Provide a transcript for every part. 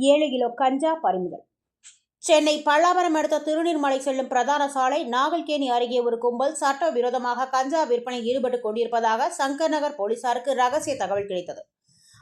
7 kilo கஞ்சா பறிமுதல். சென்னை பல்லாவரம் அடுத்த திருநீர்மலை செல்லும் பிரதான சாலை நாகல்கேணி அருகே ஒரு கும்பல் சட்டவிரோதமாக கஞ்சா விற்பனையில் ஈடுபட்டுக் கொண்டிருப்பதாக சங்கர் நகர் போலீசாருக்கு ரகசிய தகவல் கிடைத்தது.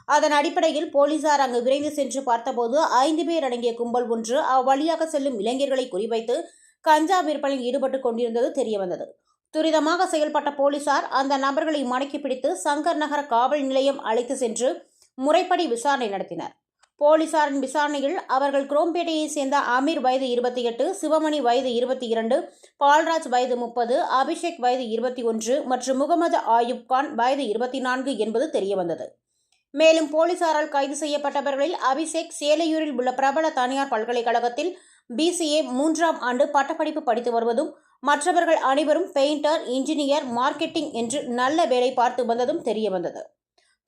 அதன் அடிப்படையில் போலீசார் அங்கு விரைந்து சென்று பார்த்தபோது 5 பேர் அடங்கிய கும்பல் ஒன்று அவ்வழியாக செல்லும் இளைஞர்களை குறிவைத்து கஞ்சா விற்பனையில் ஈடுபட்டுக் கொண்டிருந்தது தெரியவந்தது. துரிதமாக செயல்பட்ட போலீசார் அந்த நபர்களை மடக்கி பிடித்து சங்கர் நகர் காவல் நிலையம் அழைத்து சென்று முறைப்படி விசாரணை நடத்தினர். போலீசாரின் விசாரணையில் அவர்கள் குரோம்பேட்டையை சேர்ந்த அமீர் வயது 28, சிவமணி வயது 22, பால்ராஜ் வயது 30, அபிஷேக் வயது 21 மற்றும் முகமது ஆயுப் கான் வயது 24 என்பது தெரியவந்தது. மேலும் போலீசாரால் கைது செய்யப்பட்டவர்களில் அபிஷேக் சேலையூரில் உள்ள பிரபல தனியார் பல்கலைக்கழகத்தில் BCA 3ஆம் ஆண்டு பட்டப்படிப்பு படித்து வருவதும், மற்றவர்கள் அனைவரும் பெயிண்டர், இன்ஜினியர், மார்க்கெட்டிங் என்று நல்ல வேலை பார்த்து வந்ததும் தெரியவந்தது.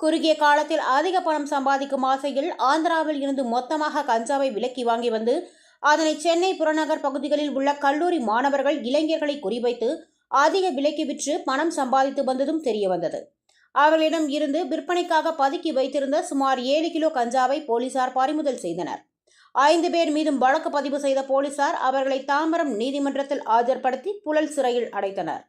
குறுகிய காலத்தில் அதிக பணம் சம்பாதிக்கும் ஆசையில் ஆந்திராவில் இருந்து மொத்தமாக கஞ்சாவை விலக்கி வாங்கி வந்து அதனை சென்னை புறநகர் பகுதிகளில் உள்ள கல்லூரி மாணவர்கள், இளைஞர்களை குறிவைத்து அதிக விலைக்கு விற்று பணம் சம்பாதித்து வந்ததும் தெரியவந்தது. அவர்களிடம் இருந்து விற்பனைக்காக பதுக்கி வைத்திருந்த சுமார் 7 கிலோ கஞ்சாவை போலீசார் பறிமுதல் செய்தனர். 5 பேர் மீதும் வழக்கு பதிவு செய்த போலீசார் அவர்களை தாம்பரம் நீதிமன்றத்தில் ஆஜர்படுத்தி புழல் சிறையில் அடைத்தனர்.